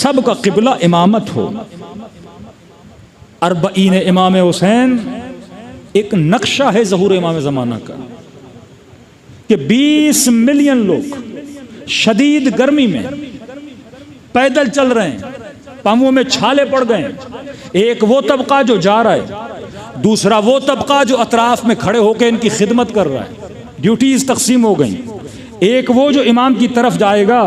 सब का क़िबला इमामत हो। अरबईन इमाम हुसैन एक नक्शा है ज़हूर इमाम ज़माना का कि 20 मिलियन लोग शदीद गर्मी में पैदल चल रहे हैं, पांवों में छाले पड़ गए। एक वो तबका जो जा रहा है, दूसरा वो तबका जो अतराफ में खड़े होकर इनकी खिदमत कर रहा है। ड्यूटीज तकसीम हो गई। एक वो जो इमाम की तरफ जाएगा,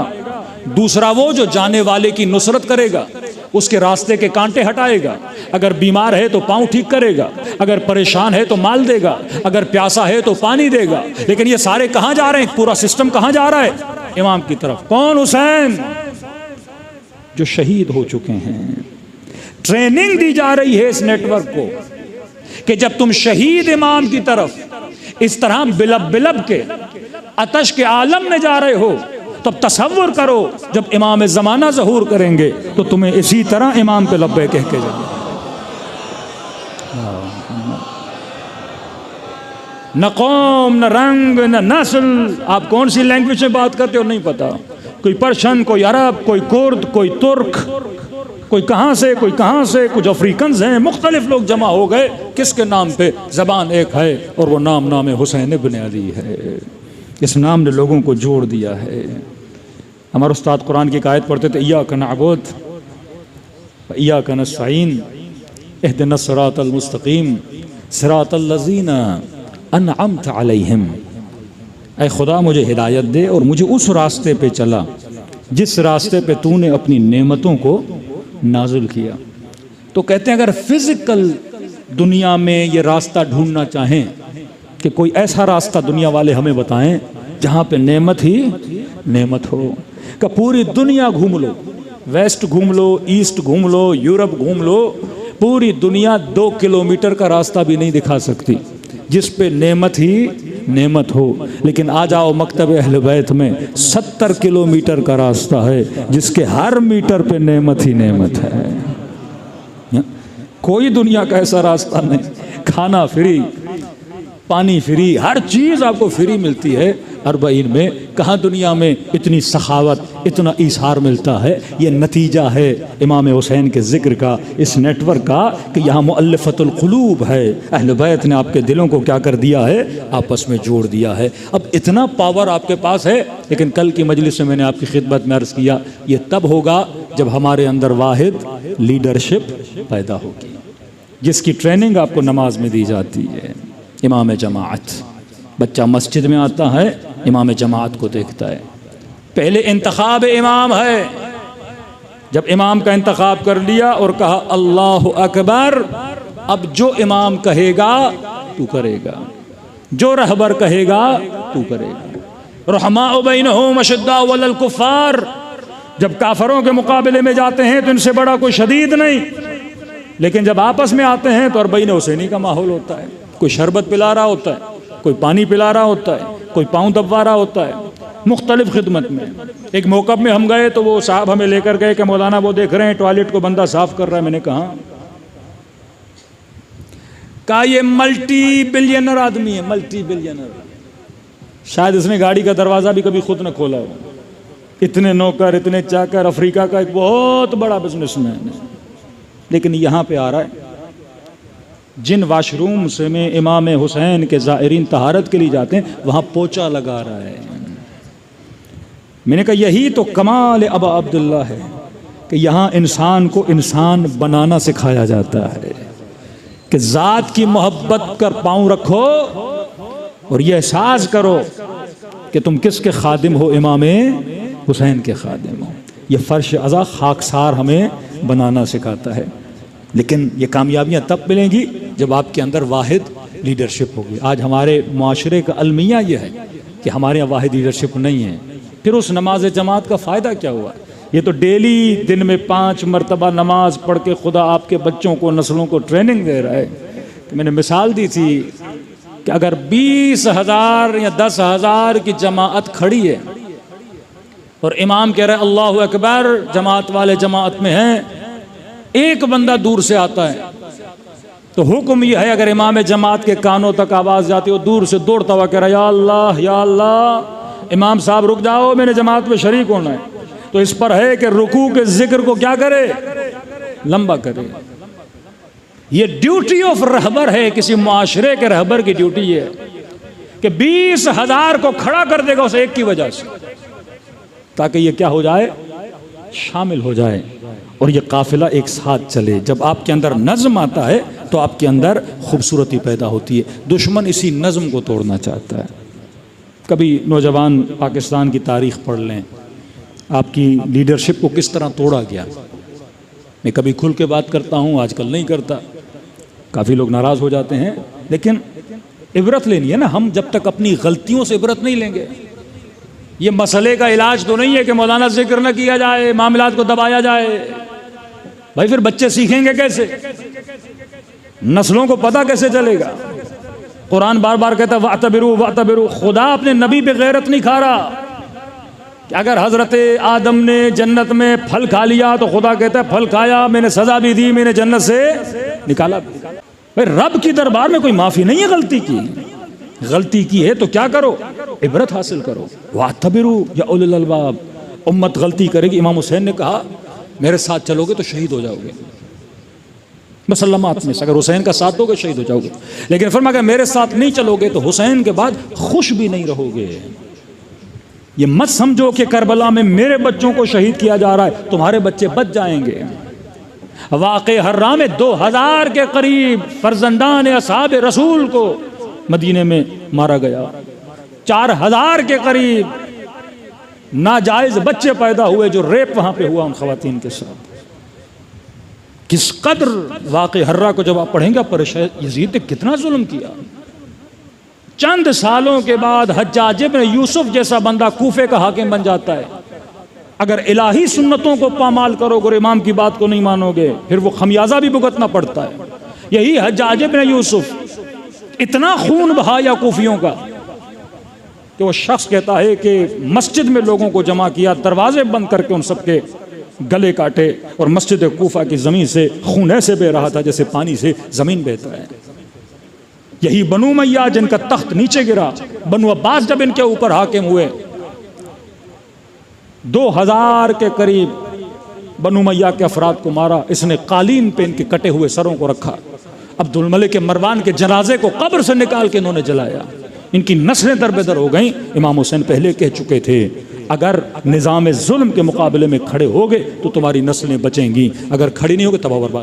दूसरा वो जो जाने वाले की नुसरत करेगा, उसके रास्ते के कांटे हटाएगा। अगर बीमार है तो पाँव ठीक करेगा, अगर परेशान है तो माल देगा, अगर प्यासा है तो पानी देगा। लेकिन ये सारे कहाँ जा रहे हैं? पूरा सिस्टम कहाँ जा रहा है? इमाम की तरफ। कौन? हुसैन, जो शहीद हो चुके हैं। ट्रेनिंग दी जा रही है इस नेटवर्क को कि जब तुम शहीद इमाम की तरफ इस तरह बिलब बिलब के अतश के आलम में जा रहे हो, तब तसव्वुर करो जब इमाम ज़माना ज़हूर करेंगे तो तुम्हें इसी तरह इमाम पे लब्बे कह के जाना। न कौम, न रंग, न नस्ल, आप कौन सी लैंग्वेज में बात करते हो नहीं पता। कोई पर्शियन, कोई अरब, कोई कुर्द, कोई तुर्क, कोई कहाँ से, कोई कहाँ से, कुछ अफ्रीकन्स हैं, मुख्तलिफ लोग जमा हो गए। किसके नाम पे? ज़बान एक है और वो नाम हुसैन इब्न अली है। इस नाम ने लोगों को जोड़ दिया है। हमारे उस्ताद कुरान की एक आयत पढ़ते थे, इय्याका नअबुद व इय्याका नस्तईन इहदिनस सिरातल मुस्तकीम सिरातल लज़ीना अनअमत अलैहिम। ऐ खुदा मुझे हिदायत दे और मुझे उस रास्ते पे चला जिस रास्ते पे तूने अपनी नेमतों को नाज़िल किया। तो कहते हैं अगर फिजिकल दुनिया में ये रास्ता ढूंढना चाहें कि कोई ऐसा रास्ता दुनिया वाले हमें बताएं जहाँ पे नेमत ही नेमत हो, कि पूरी दुनिया घूम लो, वेस्ट घूम लो, ईस्ट घूम लो, यूरोप घूम लो, पूरी दुनिया 2 किलोमीटर का रास्ता भी नहीं दिखा सकती जिस पे नेमत ही नेमत हो। लेकिन आ जाओ मकतब अहले बैत में 70 किलोमीटर का रास्ता है जिसके हर मीटर पे नेमत ही नेमत है। कोई दुनिया का ऐसा रास्ता नहीं। खाना फ्री, पानी फ्री, हर चीज़ आपको फ्री मिलती है। अरबईन में कहाँ दुनिया में इतनी सखावत, इतना ईसार मिलता है। ये नतीजा है इमाम हुसैन के ज़िक्र का, इस नेटवर्क का, कि यहाँ मुअल्लफ़तुल क़ुलूब है। अहले बैत ने आपके दिलों को क्या कर दिया है? आपस में जोड़ दिया है। अब इतना पावर आपके पास है। लेकिन कल की मजलिस में मैंने आपकी खिदमत में अर्ज़ किया, ये तब होगा जब हमारे अंदर वाहिद लीडरशिप पैदा होगी, जिसकी ट्रेनिंग आपको नमाज में दी जाती है। इमाम जमाअत, बच्चा मस्जिद में आता है, इमाम जमाअत को देखता है। पहले इंतखाब इमाम है। जब इमाम का इंतखाब कर लिया और कहा अल्लाहु अकबर, अब जो इमाम कहेगा तू करेगा, जो रहबर कहेगा तू करेगा। रहमाउ बैनहुम अशद्दाउ अलल कुफ्फार, जब काफरों के मुकाबले में जाते हैं तो इनसे बड़ा कोई शदीद नहीं। लेकिन जब आपस में आते हैं तो अरबईन हुसैनी का माहौल होता है। कोई शरबत पिला रहा होता है, कोई पानी पिला रहा होता है, कोई पाँव दबवा रहा होता है, मुख्तलिफ खिदमत में। एक मौक़िफ़ में हम गए तो वो साहब हमें लेकर गए कि मौलाना वो देख रहे हैं टॉयलेट को बंदा साफ़ कर रहा है। मैंने कहा ये मल्टी बिलियनर आदमी है, मल्टी बिलियनर। शायद इसने गाड़ी का दरवाज़ा भी कभी खुद न खोला हो। इतने नौकर, इतने चाकर, अफ्रीका का एक बहुत बड़ा बिजनेसमैन है। लेकिन यहाँ पे आ रहा है, जिन वाशरूम से में इमाम हुसैन के ज़ायरीन तहारत के लिए जाते हैं वहाँ पोछा लगा रहा है। मैंने कहा यही तो कमाल अबा अब्दुल्ला है कि यहाँ इंसान को इंसान बनाना सिखाया जाता है कि ज़ात की मोहब्बत कर पाँव रखो और ये एहसास करो कि तुम किसके खादिम हो? इमाम हुसैन के खादिम हो। ये फ़र्श अज़ा खाकसार हमें बनाना सिखाता है। लेकिन ये कामयाबियाँ तब मिलेंगी जब आपके अंदर वाहिद लीडरशिप होगी। आज हमारे माशरे का अलमिया ये है कि हमारे यहाँ वाहिद लीडरशिप नहीं है। फिर उस नमाज जमात का फ़ायदा क्या हुआ? ये तो डेली दिन में 5 मरतबा नमाज पढ़ के खुदा आपके बच्चों को, नस्लों को ट्रेनिंग दे रहा है। तो मैंने मिसाल दी थी कि अगर 20,000 या 10,000 की जमात खड़ी है और इमाम कह रहा है अल्लाहु अकबर, जमात वाले जमात में हैं, एक बंदा दूर से आता है तो हुक्म यह है अगर इमाम जमात के कानों तक आवाज़ जाती हो, दूर से दौड़ता हुआ कह रहा है या अल्लाह या अल्लाह, इमाम साहब रुक जाओ, मैंने जमात में शरीक होना है। तो इस पर है कि रुकू के जिक्र को क्या करे, लंबा करे। ये ड्यूटी ऑफ रहबर है, किसी मुआशरे के रहबर की ड्यूटी है कि 20,000 को खड़ा कर देगा उस एक की वजह से, ताकि ये क्या हो जाए, शामिल हो जाए और ये काफिला एक साथ चले। जब आपके अंदर नज़्म आता है तो आपके अंदर खूबसूरती पैदा होती है। दुश्मन इसी नज़्म को तोड़ना चाहता है। कभी नौजवान पाकिस्तान की तारीख़ पढ़ लें, आपकी लीडरशिप को किस तरह तोड़ा गया। मैं कभी खुल के बात करता हूँ, आजकल नहीं करता, काफ़ी लोग नाराज़ हो जाते हैं, लेकिन इबरत लेनी है ना। हम जब तक अपनी गलतियों से इबरत नहीं लेंगे, ये मसले का इलाज तो नहीं है कि मौलाना जिक्र न किया जाए, मामलात को दबाया जाए। भाई फिर बच्चे सीखेंगे कैसे, नस्लों को पता कैसे चलेगा। कुरान बार बार कहता है वातबिरू वातबिरू। खुदा अपने नबी पे गैरत नहीं खा रहा कि अगर हजरत आदम ने जन्नत में फल खा लिया तो खुदा कहता है फल खाया, मैंने सजा भी दी, मैंने जन्नत से निकाला भी। भाई रब की दरबार में कोई माफी नहीं है गलती की। गलती की है तो क्या करो, इबरत हासिल करो। वातबिरू या उलुल अलबाब। उम्मत गलती करेगी। इमाम हुसैन ने कहा मेरे साथ चलोगे तो शहीद हो जाओगे, मुसल्लमात में से। अगर हुसैन का साथ दोगे शहीद हो जाओगे, लेकिन फरमाया अगर मेरे साथ नहीं चलोगे तो हुसैन के बाद खुश भी नहीं रहोगे। ये मत समझो कि करबला में मेरे बच्चों को शहीद किया जा रहा है, तुम्हारे बच्चे बच जाएंगे। वाक़े हर्रा में 2000 के करीब फर्जंदान असहाब रसूल को मदीने में मारा गया। 4000 के करीब नाजायज बच्चे पैदा हुए जो रेप वहां पे हुआ उन खवातीन के साथ। किस कदर वाक़े हर्रा को जब आप पढ़ेंगे यजीद ने कितना जुल्म किया। चंद सालों के बाद हज्जाज इब्न यूसुफ जैसा बंदा कूफे का हाकिम बन जाता है। अगर इलाही सुन्नतों को पामाल करोगे और इमाम की बात को नहीं मानोगे, फिर वो खमियाजा भी भुगतना पड़ता है। यही हज्जाज इब्न यूसुफ इतना खून बहाया कूफियों का कि वो शख्स कहता है कि मस्जिद में लोगों को जमा किया, दरवाजे बंद करके उन सबके गले काटे और मस्जिद कूफा की ज़मीन से खून ऐसे बह रहा था जैसे पानी से ज़मीन बहता है। यही बनु मैया जिनका तख्त नीचे गिरा, बनु अब्बास जब इनके ऊपर हाकिम हुए, 2000 के करीब बनु मैया के अफराद को मारा। इसने कालीन पे इनके कटे हुए सरों को रखा। अब्दुल मलिक मरवान के जनाजे को कब्र से निकाल के इन्होंने जलाया। इनकी नस्लें दरबेदर हो गईं। इमाम हुसैन पहले कह चुके थे अगर निज़ाम जुल्म के मुकाबले में खड़े होगे तो तुम्हारी नस्लें बचेंगी, अगर खड़ी नहीं होगी तबाह बर्बाद।